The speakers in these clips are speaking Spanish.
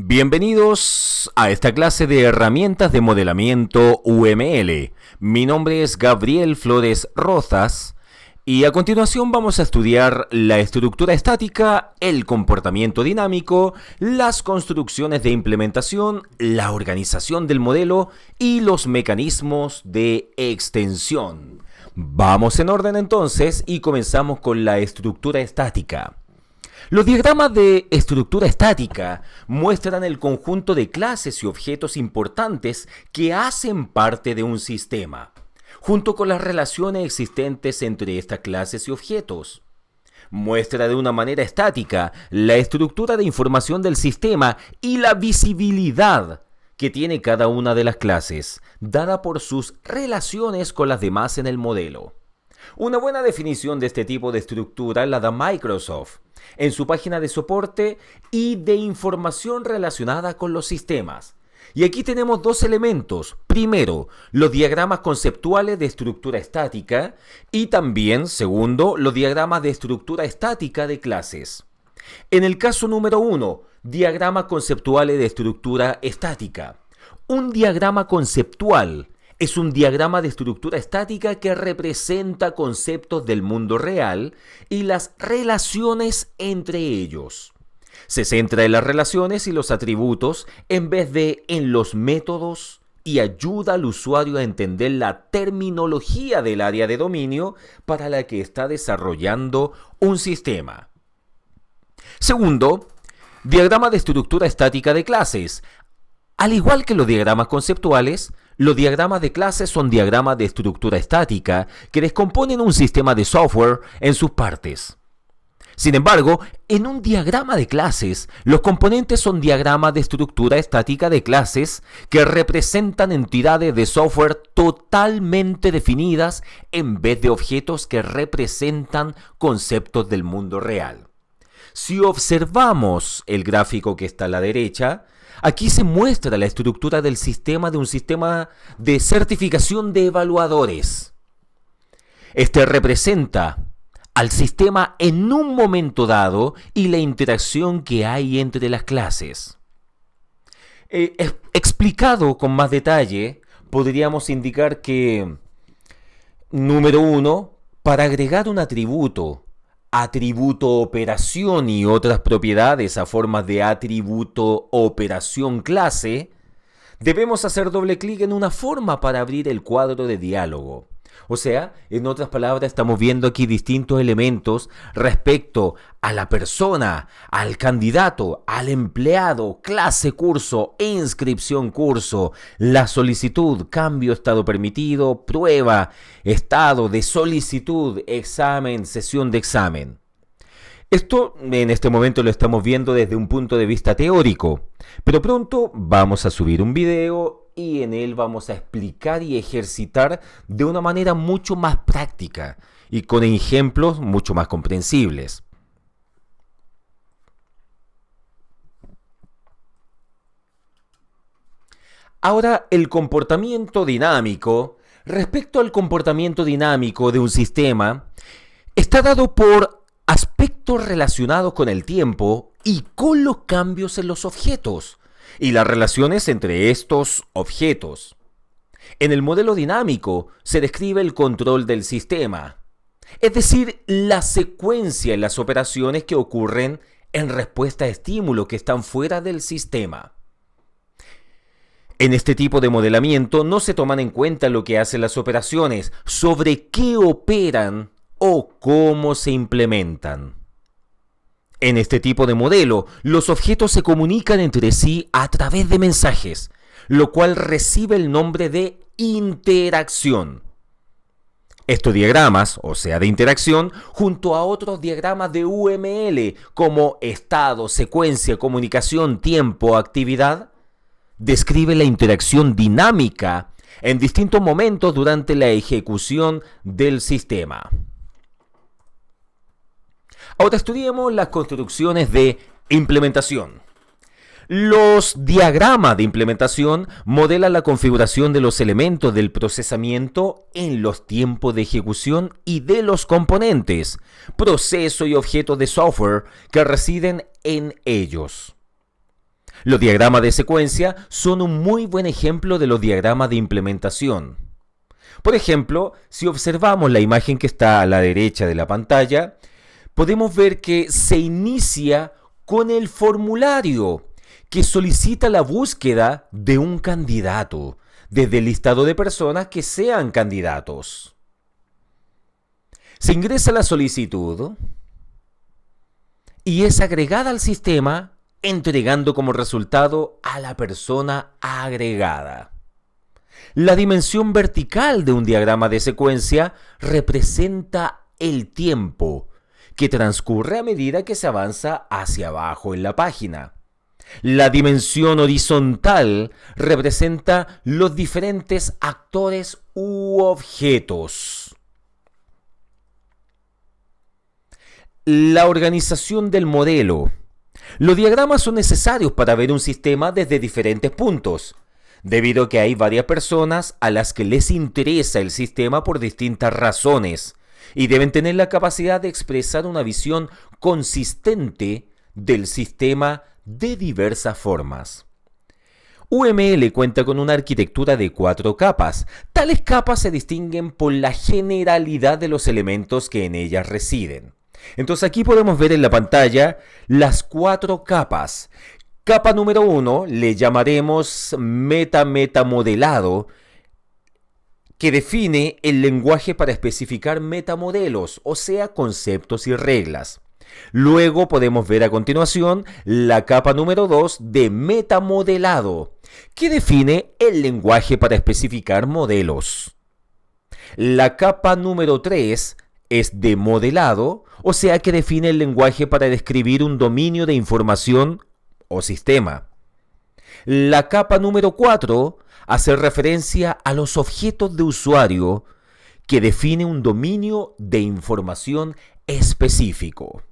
Bienvenidos a esta clase de herramientas de modelamiento UML. Mi nombre es Gabriel Flores Rozas y a continuación vamos a estudiar la estructura estática, el comportamiento dinámico, las construcciones de implementación, la organización del modelo y los mecanismos de extensión. Vamos en orden entonces y comenzamos con la estructura estática. Los diagramas de estructura estática muestran el conjunto de clases y objetos importantes que hacen parte de un sistema, junto con las relaciones existentes entre estas clases y objetos. Muestra de una manera estática la estructura de información del sistema y la visibilidad que tiene cada una de las clases, dada por sus relaciones con las demás en el modelo. Una buena definición de este tipo de estructura la da Microsoft en su página de soporte y de información relacionada con los sistemas. Y aquí tenemos dos elementos. Primero, los diagramas conceptuales de estructura estática y también, segundo, los diagramas de estructura estática de clases. En el caso número 1, diagramas conceptuales de estructura estática. Un diagrama conceptual es un diagrama de estructura estática que representa conceptos del mundo real y las relaciones entre ellos. Se centra en las relaciones y los atributos en vez de en los métodos y ayuda al usuario a entender la terminología del área de dominio para la que está desarrollando un sistema. Segundo, diagrama de estructura estática de clases. Al igual que los diagramas conceptuales, los diagramas de clases son diagramas de estructura estática que descomponen un sistema de software en sus partes. Sin embargo, en un diagrama de clases, los componentes son diagramas de estructura estática de clases que representan entidades de software totalmente definidas en vez de objetos que representan conceptos del mundo real. Si observamos el gráfico que está a la derecha, aquí se muestra la estructura del sistema de un sistema de certificación de evaluadores. Este representa al sistema en un momento dado y la interacción que hay entre las clases. Explicado con más detalle, podríamos indicar que, número 1, para agregar un atributo operación y otras propiedades a formas de atributo operación clase, debemos hacer doble clic en una forma para abrir el cuadro de diálogo. O sea, en otras palabras, estamos viendo aquí distintos elementos respecto a la persona, al candidato, al empleado, clase curso, inscripción curso, la solicitud, cambio estado permitido, prueba, estado de solicitud, examen, sesión de examen. Esto en este momento lo estamos viendo desde un punto de vista teórico, pero pronto vamos a subir un video y en él vamos a explicar y ejercitar de una manera mucho más práctica y con ejemplos mucho más comprensibles. Ahora, el comportamiento dinámico. Respecto al comportamiento dinámico de un sistema, está dado por aspectos relacionados con el tiempo y con los cambios en los objetos y las relaciones entre estos objetos. En el modelo dinámico se describe el control del sistema, es decir, la secuencia en las operaciones que ocurren en respuesta a estímulos que están fuera del sistema. En este tipo de modelamiento no se toman en cuenta lo que hacen las operaciones, sobre qué operan o cómo se implementan. En este tipo de modelo, los objetos se comunican entre sí a través de mensajes, lo cual recibe el nombre de interacción. Estos diagramas, o sea, de interacción, junto a otros diagramas de UML como estado, secuencia, comunicación, tiempo, actividad, describe la interacción dinámica en distintos momentos durante la ejecución del sistema. Ahora estudiemos las construcciones de implementación. Los diagramas de implementación modelan la configuración de los elementos del procesamiento en los tiempos de ejecución y de los componentes, procesos y objetos de software que residen en ellos. Los diagramas de secuencia son un muy buen ejemplo de los diagramas de implementación. Por ejemplo, si observamos la imagen que está a la derecha de la pantalla, podemos ver que se inicia con el formulario que solicita la búsqueda de un candidato desde el listado de personas que sean candidatos. Se ingresa la solicitud y es agregada al sistema, entregando como resultado a la persona agregada. La dimensión vertical de un diagrama de secuencia representa el tiempo que transcurre a medida que se avanza hacia abajo en la página. La dimensión horizontal representa los diferentes actores u objetos. La organización del modelo. Los diagramas son necesarios para ver un sistema desde diferentes puntos, debido a que hay varias personas a las que les interesa el sistema por distintas razones y deben tener la capacidad de expresar una visión consistente del sistema de diversas formas. UML cuenta con una arquitectura de 4 capas. Tales capas se distinguen por la generalidad de los elementos que en ellas residen. Entonces aquí podemos ver en la pantalla las 4 capas. Capa número 1 le llamaremos metamodelado, que define el lenguaje para especificar metamodelos, o sea, conceptos y reglas. Luego podemos ver a continuación la capa número 2 de metamodelado, que define el lenguaje para especificar modelos. La capa número 3 es de modelado, o sea que define el lenguaje para describir un dominio de información o sistema. La capa número 4 hace referencia a los objetos de usuario, que define un dominio de información específico.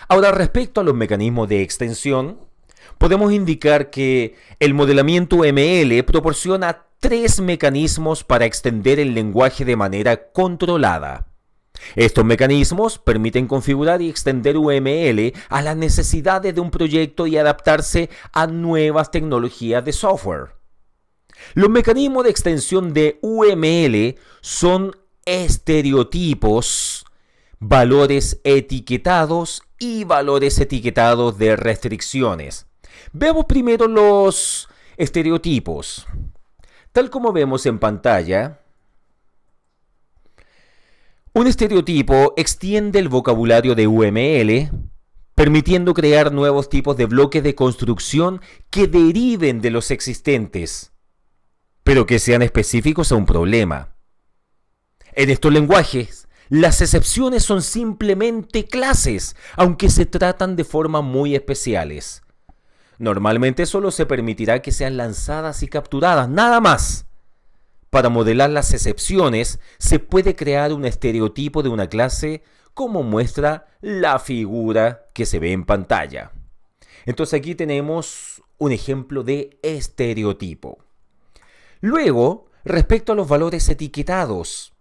Ahora, respecto a los mecanismos de extensión, podemos indicar que el modelamiento UML proporciona 3 mecanismos para extender el lenguaje de manera controlada. Estos mecanismos permiten configurar y extender UML a las necesidades de un proyecto y adaptarse a nuevas tecnologías de software. Los mecanismos de extensión de UML son estereotipos, valores etiquetados y valores etiquetados de restricciones. Veamos primero los estereotipos. Tal como vemos en pantalla, un estereotipo extiende el vocabulario de UML, permitiendo crear nuevos tipos de bloques de construcción que deriven de los existentes, pero que sean específicos a un problema. En estos lenguajes, las excepciones son simplemente clases, aunque se tratan de formas muy especiales. Normalmente solo se permitirá que sean lanzadas y capturadas, nada más. Para modelar las excepciones, se puede crear un estereotipo de una clase, como muestra la figura que se ve en pantalla. Entonces aquí tenemos un ejemplo de estereotipo. Luego, respecto a los valores etiquetados.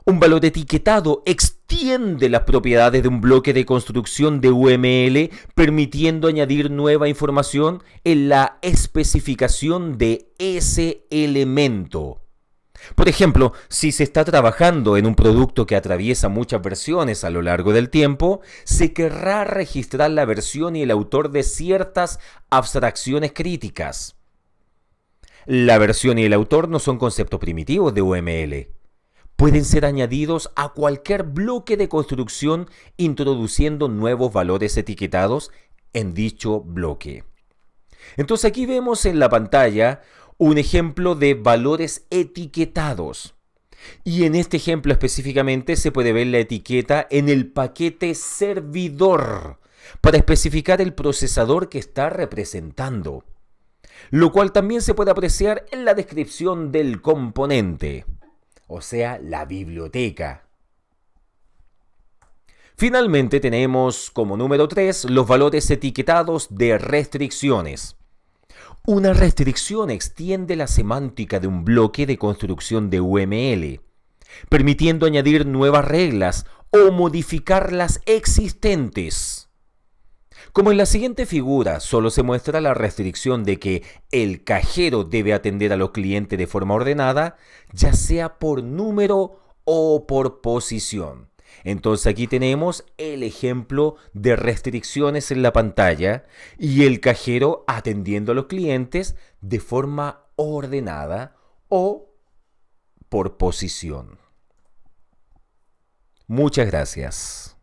Un valor etiquetado extiende las propiedades de un bloque de construcción de UML, permitiendo añadir nueva información en la especificación de ese elemento. Por ejemplo, si se está trabajando en un producto que atraviesa muchas versiones a lo largo del tiempo, se querrá registrar la versión y el autor de ciertas abstracciones críticas. La versión y el autor no son conceptos primitivos de UML. Pueden ser añadidos a cualquier bloque de construcción introduciendo nuevos valores etiquetados en dicho bloque. Entonces aquí vemos en la pantalla un ejemplo de valores etiquetados. Y en este ejemplo específicamente se puede ver la etiqueta en el paquete servidor para especificar el procesador que está representando, lo cual también se puede apreciar en la descripción del componente, o sea, la biblioteca. Finalmente tenemos como número 3 los valores etiquetados de restricciones. Una restricción extiende la semántica de un bloque de construcción de UML, permitiendo añadir nuevas reglas o modificar las existentes. Como en la siguiente figura solo se muestra la restricción de que el cajero debe atender a los clientes de forma ordenada, ya sea por número o por posición. Entonces aquí tenemos el ejemplo de restricciones en la pantalla y el cajero atendiendo a los clientes de forma ordenada o por posición. Muchas gracias.